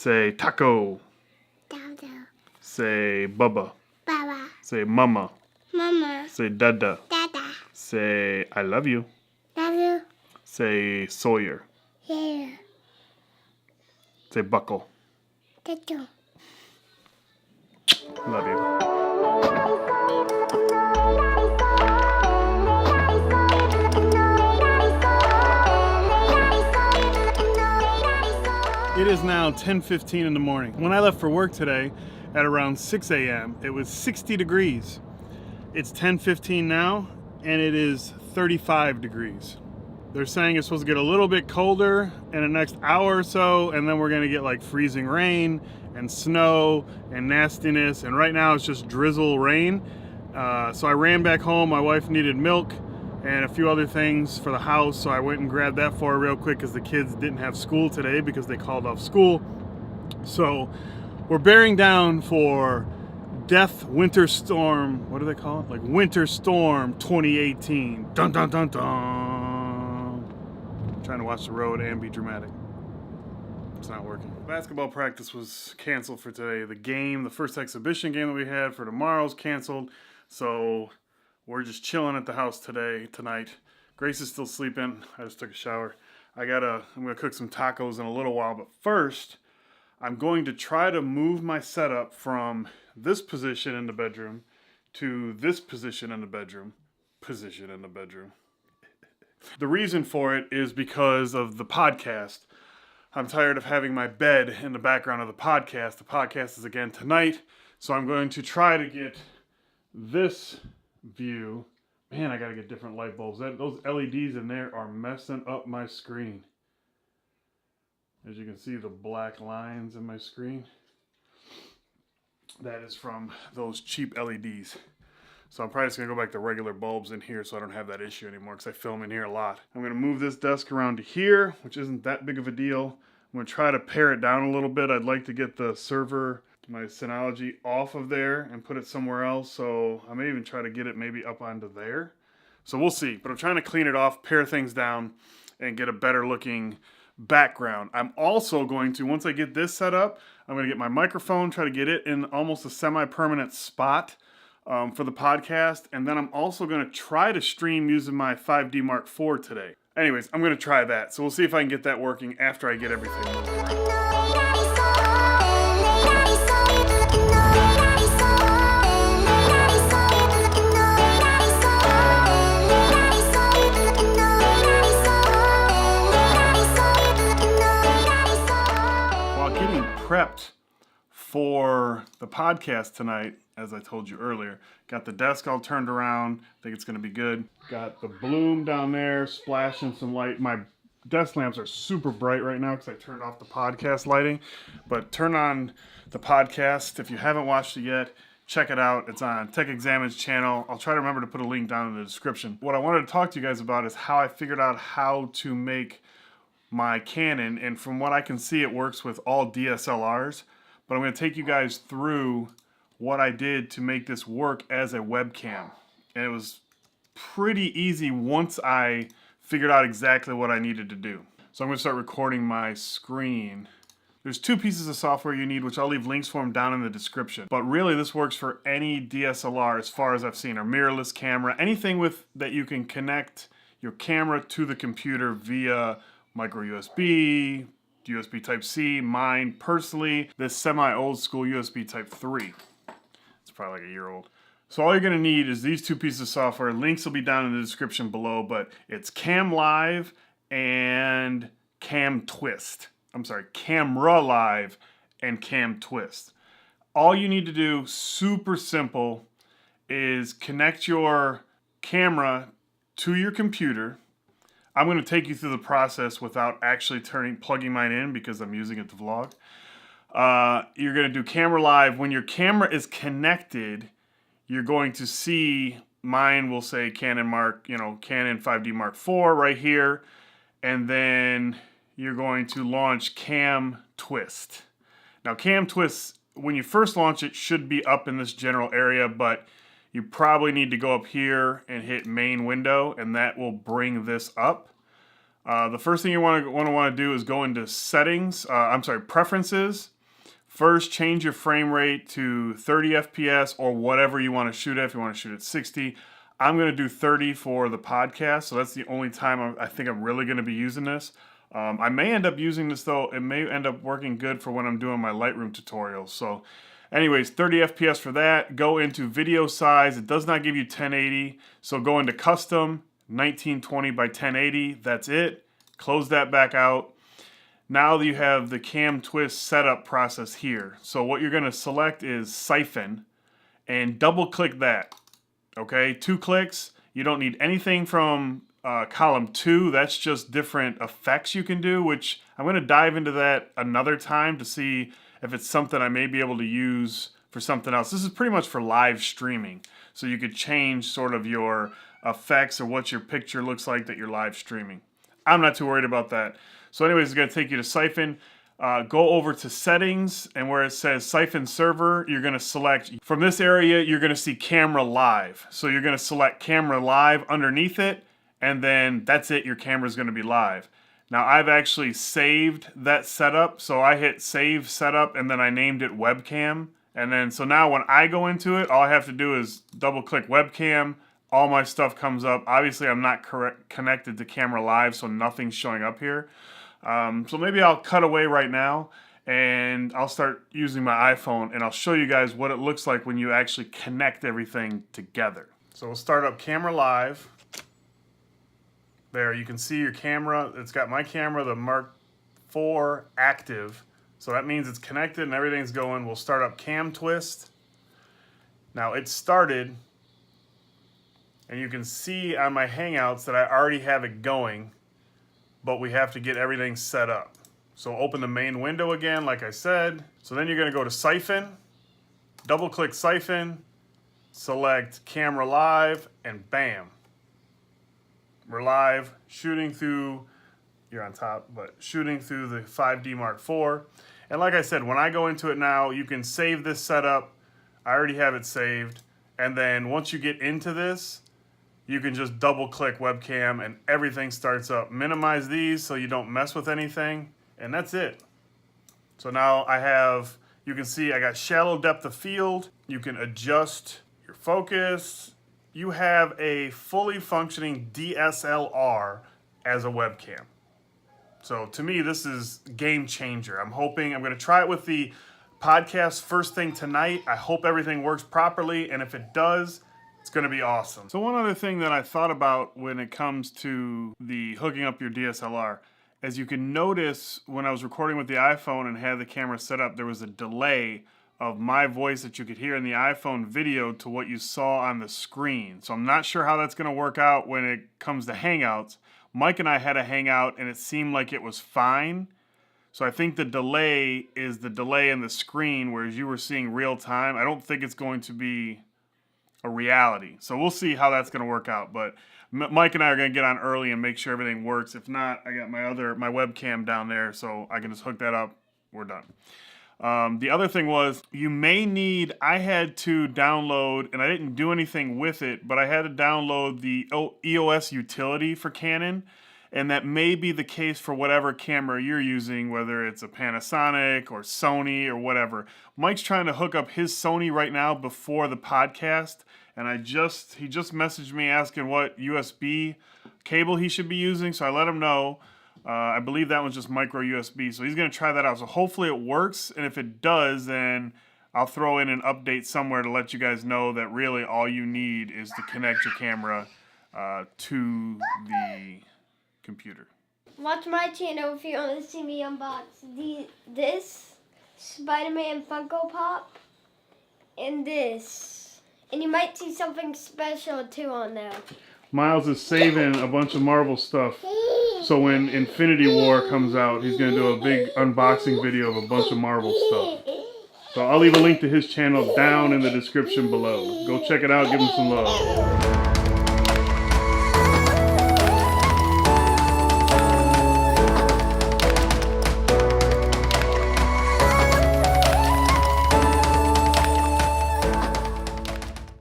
Say taco. Dodo. Say bubba. Baba. Say mama. Mama. Say dada. Dada. Say I love you. Love you. Say Sawyer. Here. Say buckle. Tattoo. Love you. It is now 10:15 in the morning. When I left for work today at around 6 a.m., it was 60 degrees. It's 10:15 now, and it is 35 degrees. They're saying it's supposed to get a little bit colder in the next hour or so, and then we're gonna get like freezing rain and snow and nastiness, and right now it's just drizzle rain. So I ran back home. My wife needed milk and a few other things for the house, so I went and grabbed that for her real quick because the kids didn't have school today because they called off school. So we're bearing down for Death Winter Storm, what do they call it? Like Winter Storm 2018. Dun dun dun dun. I'm trying to watch the road and be dramatic. It's not working. Basketball practice was canceled for today. The first exhibition game that we had for tomorrow's canceled. So we're just chilling at the house tonight. Grace is still sleeping. I just took a shower. I'm gonna cook some tacos in a little while, but first, I'm going to try to move my setup from this position in the bedroom to this position in the bedroom. The reason for it is because of the podcast. I'm tired of having my bed in the background of the podcast. The podcast is again tonight, so I'm going to try to get this view. Man, I gotta get different light bulbs. Those LEDs in there are messing up my screen. As you can see, the black lines in my screen. That is from those cheap LEDs. So I'm probably just gonna go back to regular bulbs in here so I don't have that issue anymore because I film in here a lot. I'm gonna move this desk around to here, which isn't that big of a deal. I'm gonna try to pare it down a little bit. I'd like to get the server, my Synology, off of there and put it somewhere else. So I may even try to get it maybe up onto there. So we'll see, but I'm trying to clean it off, pare things down, and get a better looking background. I'm also going to, once I get this set up, I'm going to get my microphone, try to get it in almost a semi-permanent spot for the podcast, and then I'm also going to try to stream using my 5D Mark IV today. Anyways, I'm going to try that, so we'll see if I can get that working after I get everything moving. Prepped for the podcast tonight, as I told you earlier. Got the desk all turned around. Think it's gonna be good. Got the bloom down there, splashing some light. My desk lamps are super bright right now because I turned off the podcast lighting. But turn on the podcast. If you haven't watched it yet, check it out. It's on Tech Examine's channel. I'll try to remember to put a link down in the description. What I wanted to talk to you guys about is how I figured out how to make my Canon, and from what I can see, it works with all DSLRs, but I'm going to take you guys through what I did to make this work as a webcam. And it was pretty easy once I figured out exactly what I needed to do. So I'm going to start recording my screen. There's two pieces of software you need, which I'll leave links for them down in the description. But really, this works for any DSLR as far as I've seen, or mirrorless camera, anything with that you can connect your camera to the computer via micro USB, USB Type-C, mine personally, this semi-old school USB Type-3. It's probably like a year old. So all you're gonna need is these two pieces of software. Links will be down in the description below, but it's Cam Live and Cam Twist. I'm sorry, Camera Live and Cam Twist. All you need to do, super simple, is connect your camera to your computer. I'm going to take you through the process without actually plugging mine in because I'm using it to vlog. You're going to do Camera Live. When your camera is connected, you're going to see, mine will say Canon 5D Mark IV right here. And then you're going to launch Cam Twist. Now Cam Twist, when you first launch it, should be up in this general area, but you probably need to go up here and hit main window, and that will bring this up. The first thing you want to do is go into settings. Preferences. First, change your frame rate to 30 FPS or whatever you want to shoot at. If you want to shoot at 60, I'm going to do 30 for the podcast. So that's the only time I think I'm really going to be using this. I may end up using this though. It may end up working good for when I'm doing my Lightroom tutorials. So anyways, 30 FPS for that. Go into video size. It does not give you 1080. So go into custom, 1920 by 1080. That's it. Close that back out. Now you have the cam twist setup process here. So what you're going to select is siphon and double click that. Okay, 2 clicks. You don't need anything from column 2. That's just different effects you can do, which I'm going to dive into that another time to see if it's something I may be able to use for something else. This is pretty much for live streaming. So you could change sort of your effects or what your picture looks like that you're live streaming. I'm not too worried about that. So anyways, it's going to take you to siphon. Go over to settings, and where it says siphon server, you're going to select, from this area, you're going to see camera live. So you're going to select camera live underneath it, and then that's it, your camera is going to be live. Now I've actually saved that setup, so I hit save setup, and then I named it webcam. And then, so now when I go into it, all I have to do is double click webcam, all my stuff comes up. Obviously I'm not connected to camera live, so nothing's showing up here. So maybe I'll cut away right now and I'll start using my iPhone and I'll show you guys what it looks like when you actually connect everything together. So we'll start up camera live. There, you can see your camera. It's got my camera, the Mark IV active. So that means it's connected and everything's going. We'll start up cam twist. Now it's started and you can see on my Hangouts that I already have it going, but we have to get everything set up. So open the main window again, like I said. So then you're going to go to siphon, double click siphon, select camera live, and bam. We're live, shooting through, you're on top, but shooting through the 5D Mark IV. And like I said, when I go into it now, you can save this setup. I already have it saved. And then once you get into this, you can just double click webcam and everything starts up. Minimize these so you don't mess with anything, and that's it. So now I have, you can see I got shallow depth of field. You can adjust your focus. You have a fully functioning DSLR as a webcam. So to me, this is game changer. I'm hoping, I'm gonna try it with the podcast first thing tonight. I hope everything works properly, and if it does, it's going to be awesome. So one other thing that I thought about when it comes to the hooking up your DSLR, as you can notice when I was recording with the iPhone and had the camera set up, there was a delay of my voice that you could hear in the iPhone video to what you saw on the screen. So I'm not sure how that's going to work out when it comes to Hangouts. Mike and I had a Hangout and it seemed like it was fine. So I think the delay is the delay in the screen, whereas you were seeing real time. I don't think it's going to be a reality. So we'll see how that's going to work out. But Mike and I are going to get on early and make sure everything works. If not, I got my webcam down there, so I can just hook that up. We're done. The other thing was, you may need, I had to download, and I didn't do anything with it, but I had to download the EOS utility for Canon. And that may be the case for whatever camera you're using, whether it's a Panasonic or Sony or whatever. Mike's trying to hook up his Sony right now before the podcast, and he just messaged me asking what USB cable he should be using, so I let him know. I believe that one's just micro USB, so he's going to try that out. So hopefully it works, and if it does, then I'll throw in an update somewhere to let you guys know that really all you need is to connect your camera to the computer. Watch my channel if you want to see me unbox this Spider-Man Funko Pop and this. And you might see something special too on there. Miles is saving a bunch of Marvel stuff. So when Infinity War comes out, he's going to do a big unboxing video of a bunch of Marvel stuff. So I'll leave a link to his channel down in the description below. Go check it out, give him some love.